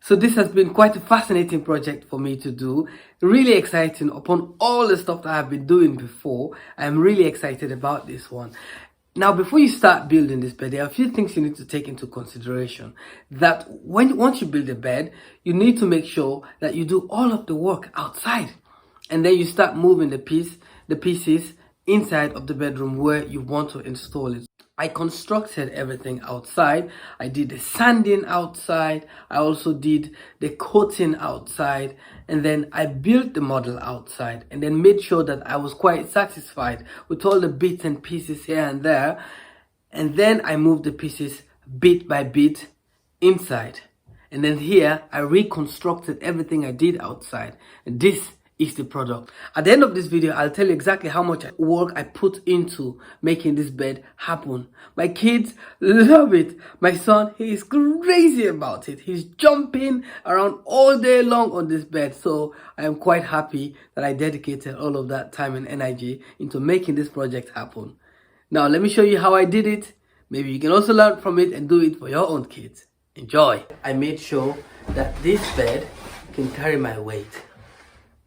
So this has been quite a fascinating project for me to do. Really exciting upon all the stuff that I've been doing before. I'm really excited about this one. Now, before you start building this bed, there are a few things you need to take into consideration. That once you build a bed, you need to make sure that you do all of the work outside. And then you start moving the pieces inside of the bedroom where you want to install it. I constructed everything outside. I did the sanding outside. I also did the coating outside. And then I built the model outside and then made sure that I was quite satisfied with all the bits and pieces here and there. And then I moved the pieces bit by bit inside. And then here I reconstructed everything I did outside. And this is the product. At the end of this video, I'll tell you exactly how much work I put into making this bed happen. My kids love it. My son, he is crazy about it. He's jumping around all day long on this bed. So I am quite happy that I dedicated all of that time and energy into making this project happen. Now let me show you how I did it. Maybe you can also learn from it and do it for your own kids. Enjoy. I made sure that this bed can carry my weight.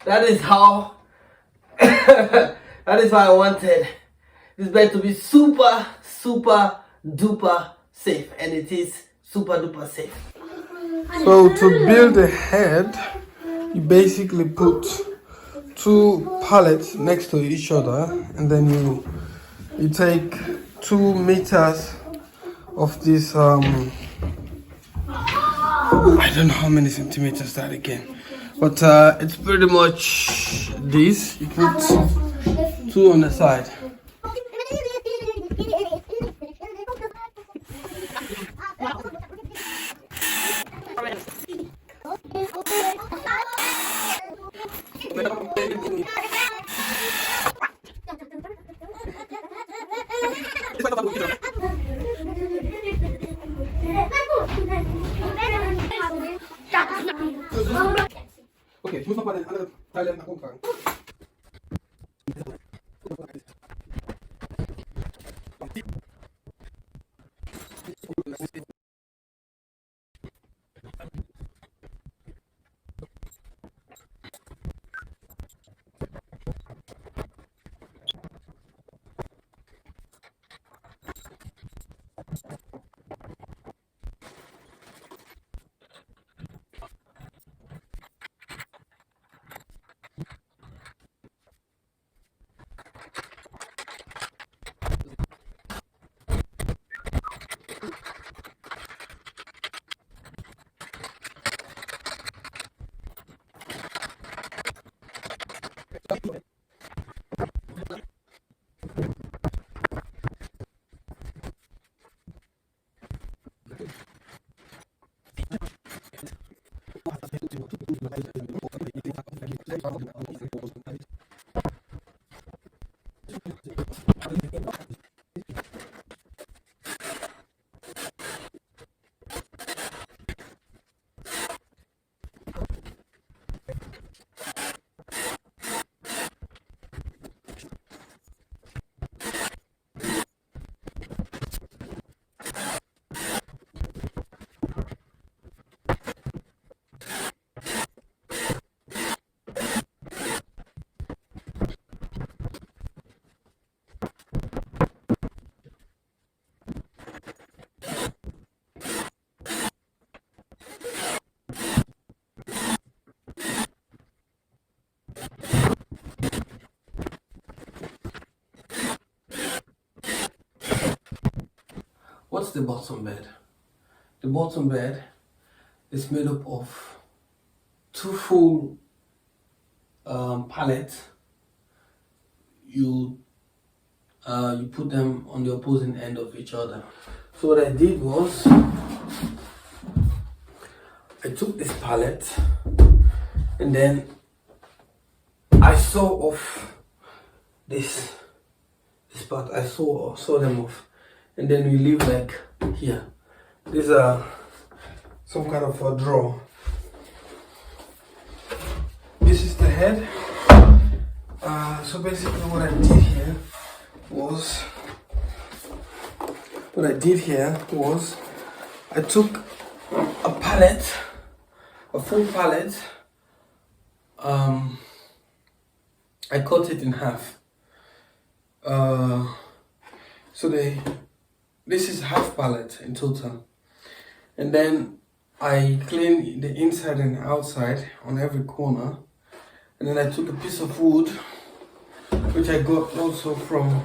That is how I wanted this bed to be super duper safe, and it is super duper safe. So to build a head, you basically put two pallets next to each other, and then you take 2 meters of this I don't know how many centimeters that again. But it's pretty much this. You put 2 on the side. Okay, ich muss noch mal den anderen Teil nach oben tragen. What's the bottom bed? The bottom bed is made up of 2 full pallets. You put them on the opposing end of each other. So what I did was I took this pallet and then I saw off this part. I saw them off. And then we leave like here. These are some kind of a drawer. This is the head. So basically what I did here was I took a pallet a full pallet. I cut it in half. So this is half pallet in total, and then I clean the inside and outside on every corner, and then I took a piece of wood, which I got also from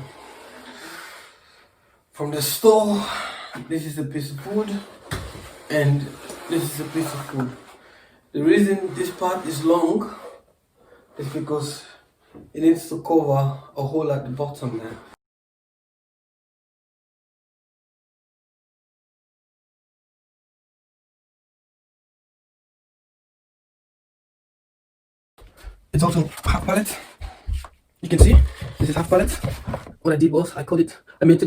the store. This is a piece of wood, and this is a piece of wood. The reason this part is long is because it needs to cover a hole at the bottom there. It's also half pallet. You can see this is half pallet. What I did was I took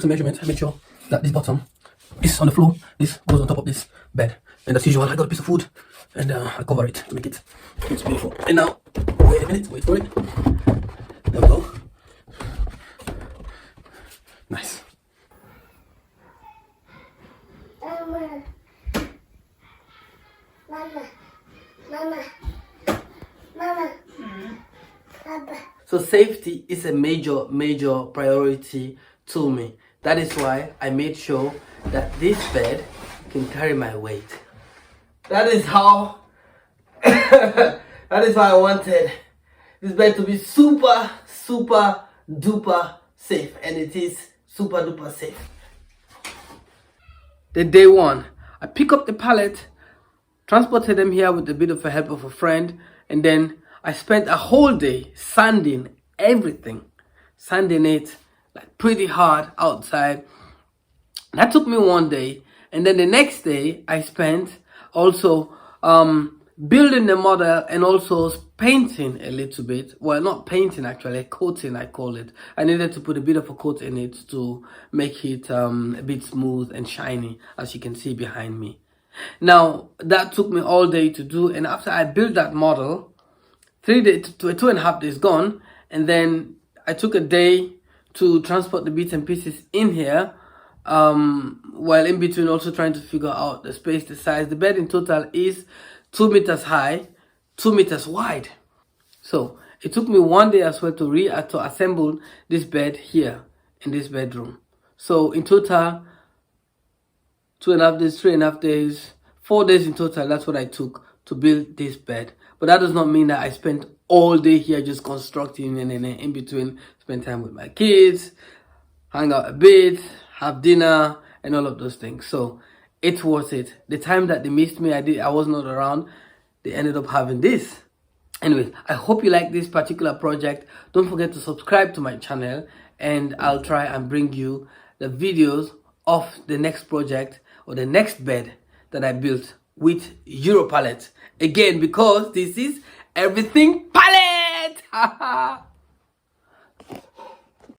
some measurements. I made sure that this bottom is on the floor. This goes on top of this bed. And as usual, I got a piece of wood and I cover it to make it beautiful. And now, wait a minute, wait for it. There we go. Nice. Mama. Mama. Mama. Mama. Papa. So safety is a major priority to me. That is why I made sure that this bed can carry my weight. That is how that is why I wanted this bed to be super duper safe, and it is super duper safe. The day one, I pick up the pallet, transported them here with a bit of a help of a friend, and then I spent a whole day sanding everything, sanding it like pretty hard outside. That took me one day, and then the next day I spent also building the model and also painting a little bit. Well, not painting actually, coating I call it. I needed to put a bit of a coat in it to make it a bit smooth and shiny, as you can see behind me. Now that took me all day to do, and after I built that model, 3 days to 2.5 days gone, and then I took a day to transport the bits and pieces in here, while in between also trying to figure out the space, the size. The bed in total is 2 meters high, 2 meters wide. So it took me one day as well to assemble this bed here in this bedroom. So in total, 2.5 days, 3.5 days, 4 days in total. That's what I took to build this bed. But that does not mean that I spent all day here just constructing, and then in between spend time with my kids, hang out a bit, have dinner, and all of those things. So it's worth it. The time that they missed me, I was not around. They ended up having this. Anyways, I hope you like this particular project. Don't forget to subscribe to my channel, and I'll try and bring you the videos of the next project or the next bed that I built with Europallete. Again, because this is everything pallet.